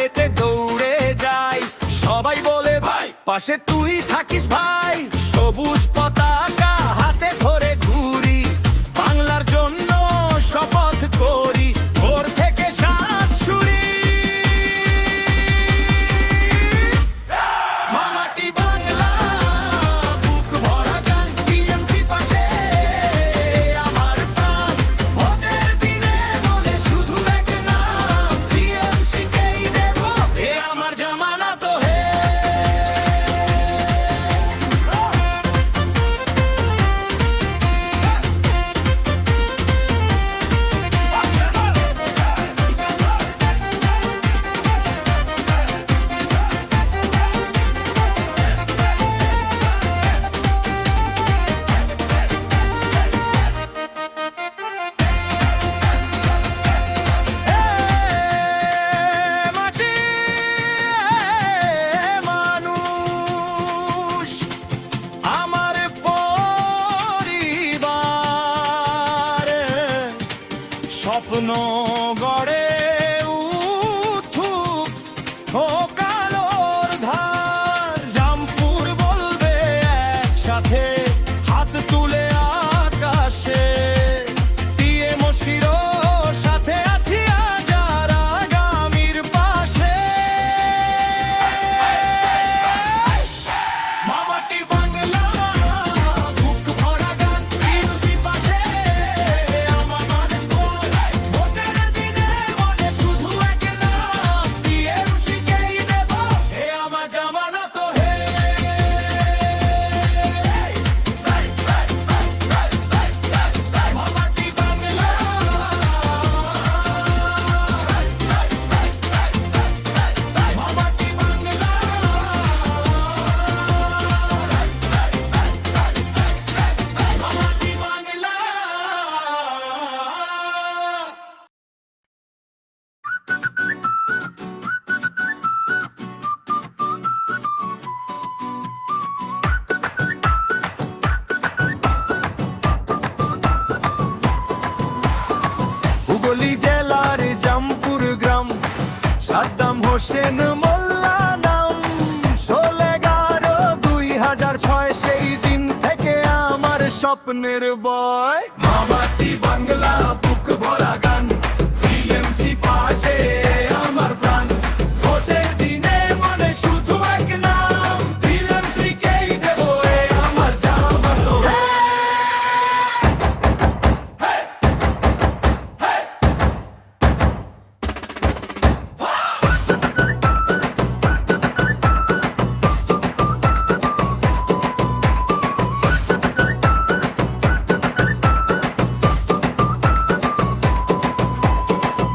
এতে দৌড়ে যাই। সবাই বলে ভাই পাশে তুই থাকিস ভাই। সবুজ পতাকা হাতে ধরে ঘুরি, বাংলার জন্য শপথ করি। ভোর থেকে সাত শুরি, মামাটি বাংলা বুক ভরা গান। টিএমসি পাশে আমার প্রাণ, ভোটের দিনে মনে শুধু এক নাম, টিএমসি কেই দেব এ আমার জামানত হে। আমার পরিবার স্বপ্ন গড়ে উঠুক হোক আলোর ধার। জামপুর বলবে একসাথে হাত তুলে আকাশে, টিএমসির সাথে আছি আজ আর আগামীর পাশে। মামাটি বাংলা বুক ভরা গান, টিএমসি পাশে আমার ভোট। ভোটের দিনে মনে শুধু এক নাম, টিএমসি কেই দেব এ আমার জামানত হে। মামাটি বাংলা, মামাটি বাংলা, মামাটি বাংলা। হুগলি জেলার জামপুর গ্রাম, সাদ্দাম হোসেন মোল্লা নাম। 16/11/2006 সেই দিন থেকে আমার স্বপ্নের বয়। মামাটি বাংলা বুক ভরা গান, টিএমসি পাশে আমার প্রাণ। ভোটের দিনে মনে শুধু এক নাম, টিএমসি কেই দেব এ আমার জামানত হে।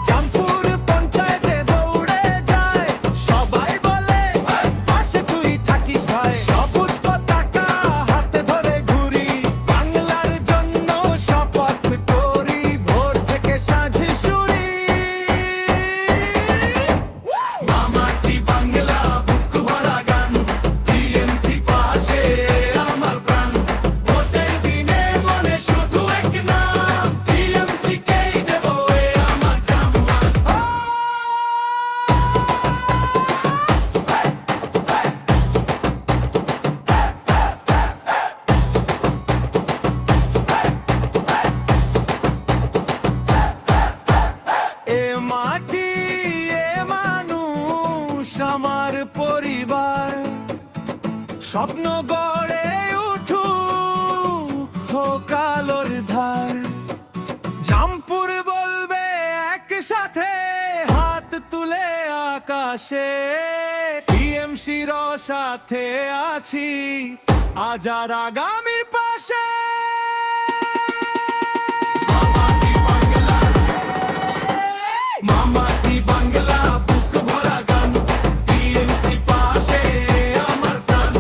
জামপুর পঞ্চায়েতে দৌড়ে যায়, সবাই বলে পাশে তুই থাকিস ভাই। সবুজ পতাকা হাতে ধরে ঘুরি, বাংলার জন্য শপথ করি। ভোর থেকে সাঁঝ শুরি, মামাটি বাংলা বুক ভরা গান, টিএমসি পাশে আমার প্রাণ। ভোটের দিনে মনে শুধু এক নাম, টিএমসি কেই দেব এ আমার জামানত। এ মাটি এ মানুষ আমার পরিবার, স্বপ্ন গড়ে উঠুক হোক আলোর ধার। জামপুর বলবে একসাথে হাত তুলে আকাশে, টিএমসির সাথে আছি আজ আর আগামীর পাশে। মামাটি বাংলা, মামাটি বাংলা বুক ভরা গান, টিএমসি পাশে আমার প্রাণ।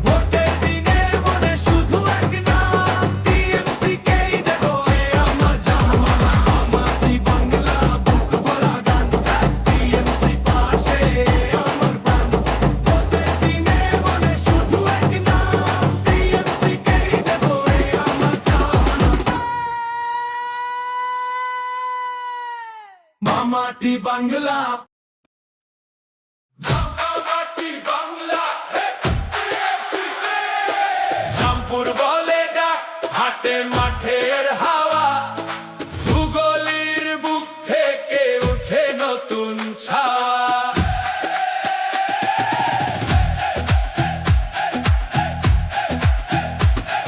ভোটের দিনে মনে শুধু এক নাম, টিএমসি কেই দেব এ আমার জামানত। মামাটি বাংলা বুক ভরা গান, টিএমসি পাশে আমার প্রাণ। ভোটের দিনে মনে শুধু এক নাম, টিএমসি কেই দেব এ আমার জামানত। মামাটি বাংলা। বাংলা জামপুর বলে ডাক হাটে মাঠের হাওয়া ভূগোলের বুক থেকে উঠে নতুন ছাওয়া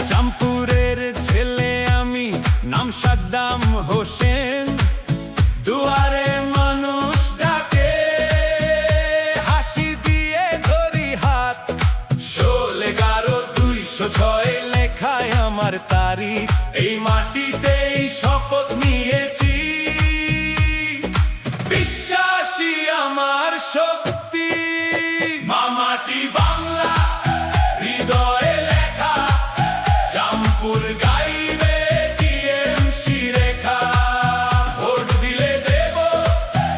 জামপুরের ছেলে আমি নাম সাদ্দাম হোসেন দুয়ারে মানুষ ডাকে হাসি দিয়ে ধরি হাত 16/11/206 লেখায় আমার তারিখ এই মাটিতেই শপথ নিয়েছি বিশ্বাসী আমার শক্তি মামাটি বাংলা হৃদয়ে লেখা জামপুর গাইবে টিএমসি রেখা ভোট দিলে দেব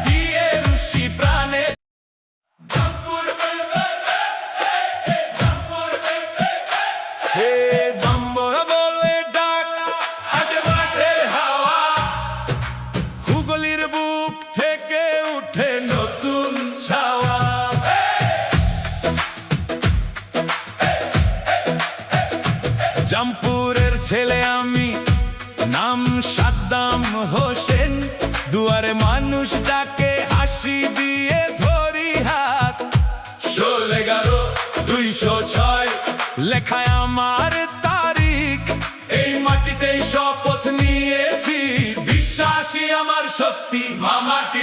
টিএমসি প্রাণে জামপুর হে জাম্বর বলে ডাক হাটে মাঠের হাওয়া ভূগোলের বুক থেকে উঠে নতুন ছাওয়া জামপুরের ছেলে আমি নাম সাদ্দাম হোসেন দুয়ারে মানুষ ডাকে হাসি দিয়ে ধরি হাত 16/11/206 লেখায় আমার তারিখ এই মাটিতেই শপথ নিয়েছি বিশ্বাসী আমার সত্যি মামাটি